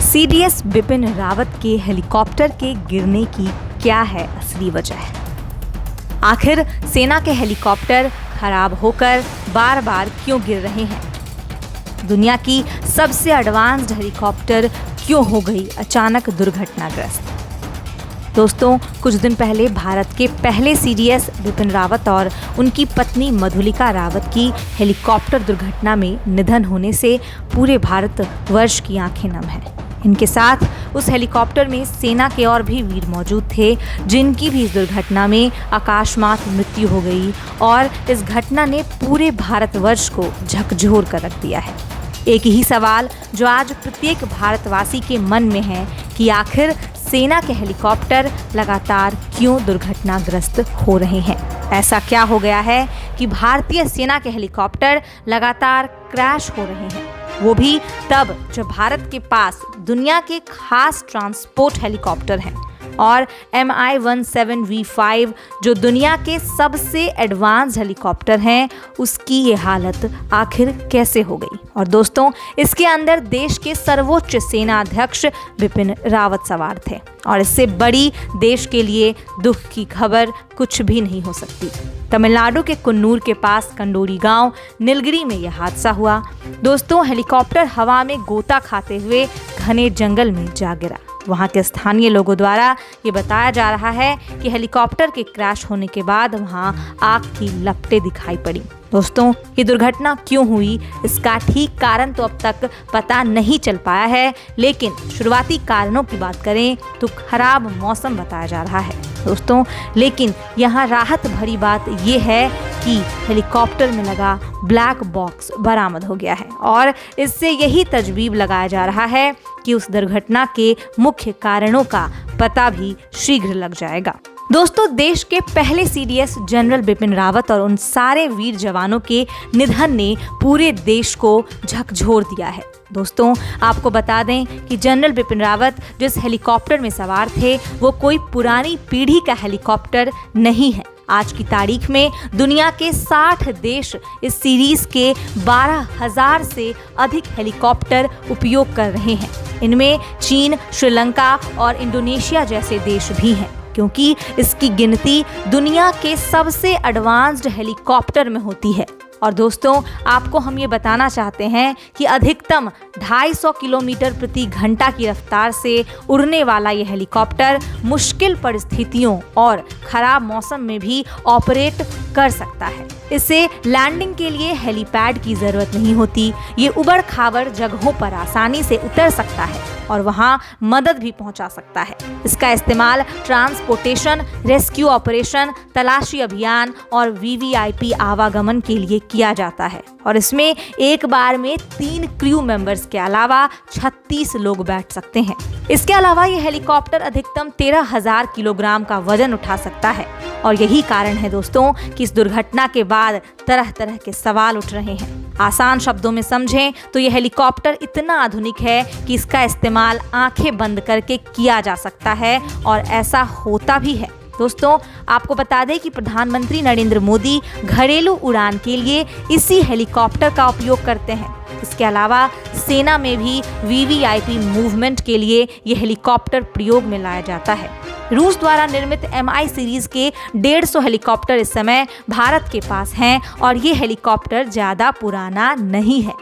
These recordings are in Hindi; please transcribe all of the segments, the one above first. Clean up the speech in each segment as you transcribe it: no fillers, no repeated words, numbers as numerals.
सीडीएस बिपिन रावत के हेलीकॉप्टर के गिरने की क्या है असली वजह? आखिर सेना के हेलीकॉप्टर खराब होकर बार बार क्यों गिर रहे हैं? दुनिया की सबसे एडवांस्ड हेलीकॉप्टर क्यों हो गई अचानक दुर्घटनाग्रस्त? दोस्तों, कुछ दिन पहले भारत के पहले सीडीएस बिपिन रावत और उनकी पत्नी मधुलिका रावत की हेलीकॉप्टर दुर्घटना में निधन होने से पूरे भारतवर्ष की आंखें नम हैं। इनके साथ उस हेलीकॉप्टर में सेना के और भी वीर मौजूद थे, जिनकी भी इस दुर्घटना में आकाशमात मृत्यु हो गई और इस घटना ने पूरे भारतवर्ष को झकझोर कर रख दिया है। एक ही सवाल जो आज प्रत्येक भारतवासी के मन में है कि आखिर सेना के हेलीकॉप्टर लगातार क्यों दुर्घटनाग्रस्त हो रहे हैं? ऐसा क्या हो गया है कि भारतीय सेना के हेलीकॉप्टर लगातार क्रैश हो रहे हैं, वो भी तब जब भारत के पास दुनिया के खास ट्रांसपोर्ट हेलीकॉप्टर हैं और Mi-17V5 जो दुनिया के सबसे एडवांस हेलीकॉप्टर हैं, उसकी ये हालत आखिर कैसे हो गई? और दोस्तों, इसके अंदर देश के सर्वोच्च सेना अध्यक्ष बिपिन रावत सवार थे और इससे बड़ी देश के लिए दुख की खबर कुछ भी नहीं हो सकती। तमिलनाडु के कुन्नूर के पास कंडोरी गांव नीलगिरी में यह हादसा हुआ। दोस्तों, हेलीकॉप्टर हवा में गोता खाते हुए घने जंगल में जा गिरा। वहां के स्थानीय लोगों द्वारा ये बताया जा रहा है कि हेलीकॉप्टर के क्रैश होने के बाद वहां आग की लपटें दिखाई पड़ी। दोस्तों, ये दुर्घटना क्यों हुई, इसका ठीक कारण तो अब तक पता नहीं चल पाया है, लेकिन शुरुआती कारणों की बात करें तो खराब मौसम बताया जा रहा है। दोस्तों, लेकिन यहाँ राहत भरी बात ये है कि हेलीकॉप्टर में लगा ब्लैक बॉक्स बरामद हो गया है और इससे यही तजवीज़ लगाया जा रहा है कि उस दुर्घटना के मुख्य कारणों का पता भी शीघ्र लग जाएगा। दोस्तों, देश के पहले सीडीएस जनरल बिपिन रावत और उन सारे वीर जवानों के निधन ने पूरे देश को झकझोर दिया है। दोस्तों, आपको बता दें कि जनरल बिपिन रावत जिस हेलीकॉप्टर में सवार थे, वो कोई पुरानी पीढ़ी का हेलीकॉप्टर नहीं है। आज की तारीख में दुनिया के 60 देश इस सीरीज के 12,000 से अधिक हेलीकॉप्टर उपयोग कर रहे हैं। इनमें चीन, श्रीलंका और इंडोनेशिया जैसे देश भी हैं, क्योंकि इसकी गिनती दुनिया के सबसे एडवांस्ड हेलीकॉप्टर में होती है। और दोस्तों, आपको हम ये बताना चाहते हैं कि अधिकतम 250 किलोमीटर प्रति घंटा की रफ्तार से उड़ने वाला ये हेलीकॉप्टर मुश्किल परिस्थितियों और खराब मौसम में भी ऑपरेट कर सकता है। इसे लैंडिंग के लिए हेलीपैड की जरूरत नहीं होती। ये उबड़ खाबड़ जगहों पर आसानी से उतर सकता है और वहाँ मदद भी पहुँचा सकता है। इसका इस्तेमाल ट्रांसपोर्टेशन, रेस्क्यू ऑपरेशन, तलाशी अभियान और वीवीआईपी आवागमन के लिए किया जाता है और इसमें एक बार में 3 क्रू मेंबर्स के अलावा 36 लोग बैठ सकते हैं। इसके अलावा ये हेलीकॉप्टर अधिकतम 13,000 किलोग्राम का वजन उठा सकता है और यही कारण है दोस्तों कि इस दुर्घटना के बाद तरह तरह के सवाल उठ रहे हैं। आसान शब्दों में समझें तो ये हेलीकॉप्टर इतना आधुनिक है कि इसका इस्तेमाल आंखें बंद करके किया जा सकता है और ऐसा होता भी है। दोस्तों, आपको बता दें कि प्रधानमंत्री नरेंद्र मोदी घरेलू उड़ान के लिए इसी हेलीकॉप्टर का उपयोग करते हैं। इसके अलावा सेना में भी वीवीआईपी मूवमेंट के लिए ये हेलीकॉप्टर प्रयोग में लाया जाता है। रूस द्वारा निर्मित MI सीरीज के 150 हेलीकॉप्टर इस समय भारत के पास हैं और ये हेलीकॉप्टर ज़्यादा पुराना नहीं है।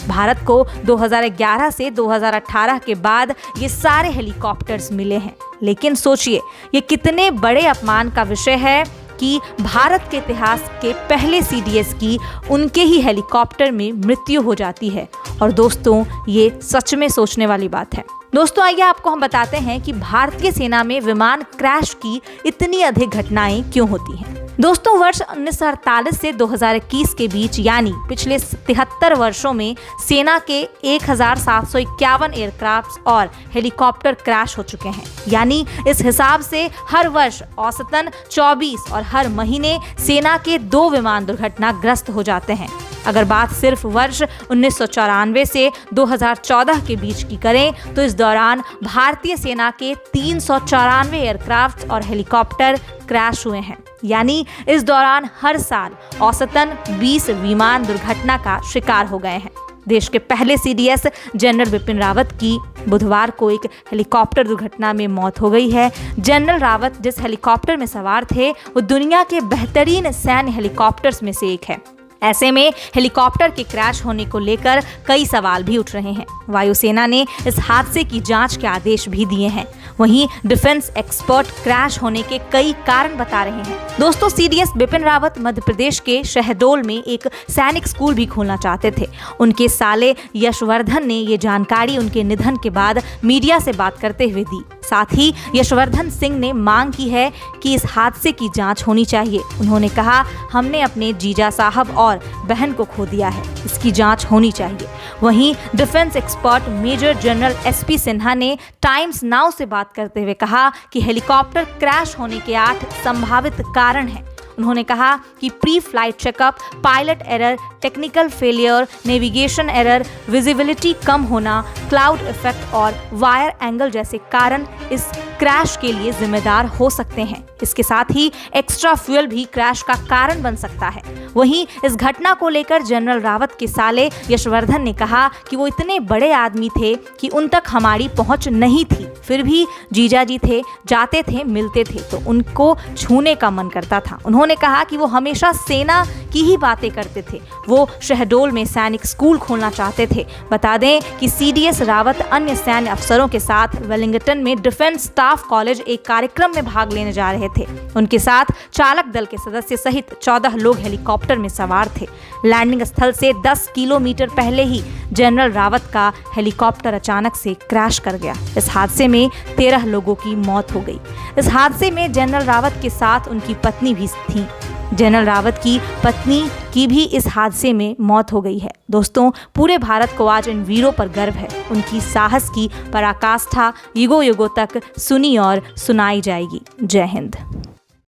भारत को 2011 से 2018 के बाद ये सारे हेलीकॉप्टर्स मिले हैं। लेकिन सोचिए, ये कितने बड़े अपमान का विषय है कि भारत के इतिहास के पहले सीडीएस की उनके ही हेलीकॉप्टर में मृत्यु हो जाती है। और दोस्तों, ये सच में सोचने वाली बात है। दोस्तों, आइए आपको हम बताते हैं कि भारतीय सेना में विमान क्रैश की इतनी अधिक घटनाएं क्यों होती हैं। दोस्तों, वर्ष 1948 से 2021 के बीच यानी पिछले 73 वर्षों में सेना के 1751 एयरक्राफ्ट और हेलीकॉप्टर क्रैश हो चुके हैं। यानी इस हिसाब से हर वर्ष औसतन 24 और हर महीने सेना के 2 विमान दुर्घटनाग्रस्त हो जाते हैं। अगर बात सिर्फ वर्ष 1994 से 2014 के बीच की करें तो इस दौरान भारतीय सेना के 394 एयरक्राफ्ट और हेलीकॉप्टर क्रैश हुए हैं। यानी इस दौरान हर साल औसतन 20 विमान दुर्घटना का शिकार हो गए हैं। देश के पहले सीडीएस जनरल बिपिन रावत की बुधवार को एक हेलीकॉप्टर दुर्घटना में मौत हो गई है। जनरल रावत जिस हेलीकॉप्टर में सवार थे वो दुनिया के बेहतरीन सैन्य हेलीकॉप्टर्स में से एक है। ऐसे में हेलीकॉप्टर के क्रैश होने को लेकर कई सवाल भी उठ रहे हैं। वायुसेना ने इस हादसे की जांच के आदेश भी दिए हैं। वहीं डिफेंस एक्सपर्ट क्रैश होने के कई कारण बता रहे हैं। दोस्तों, सीडीएस बिपिन रावत मध्य प्रदेश के शहडोल में एक सैनिक स्कूल भी खोलना चाहते थे। उनके साले यशवर्धन ने ये जानकारी उनके निधन के बाद मीडिया से बात करते हुए दी। साथ ही यशवर्धन सिंह ने मांग की है कि इस हादसे की जांच होनी चाहिए। उन्होंने कहा, हमने अपने जीजा साहब और बहन को खो दिया है, इसकी जांच होनी चाहिए। वहीं defence expert major general SP Sinha ने टाइम्स नाउ से बात करते हुए कहा कि हेलीकॉप्टर क्रैश होने के 8 संभावित कारण हैं। उन्होंने कहा कि pre flight checkup, pilot error, technical failure, navigation error, visibility कम होना, क्लाउड इफेक्ट और वायर एंगल जैसे कारण इस क्रैश के लिए जिम्मेदार हो सकते हैं। इसके साथ ही एक्स्ट्रा फ्यूल भी क्रैश का कारण बन सकता है। वहीं इस घटना को लेकर जनरल रावत के साले यशवर्धन ने कहा कि वो इतने बड़े आदमी थे कि उन तक हमारी पहुंच नहीं थी, फिर भी जीजा जी थे, जाते थे, मिलते थे तो उनको छूने का मन करता था। उन्होंने कहा कि वो हमेशा सेना की ही बातें करते थे। वो शहडोल में सैनिक स्कूल खोलना चाहते थे। बता दें कि सीडीएस रावत अन्य सैन्य अफसरों के साथ वेलिंगटन में डिफेंस स्टाफ कॉलेज एक कार्यक्रम में भाग लेने जा रहे थे। उनके साथ चालक दल के सदस्य सहित 14 लोग हेलीकॉप्टर में सवार थे। लैंडिंग स्थल से 10 किलोमीटर पहले ही जनरल रावत का हेलीकॉप्टर अचानक से क्रैश कर गया। इस हादसे में 13 लोगों की मौत हो गई। इस हादसे में जनरल रावत के साथ उनकी पत्नी भी थी। जनरल रावत की पत्नी की भी इस हादसे में मौत हो गई है। दोस्तों, पूरे भारत को आज इन वीरों पर गर्व है। उनकी साहस की पराकाष्ठा युगों युगों तक सुनी और सुनाई जाएगी। जय हिंद।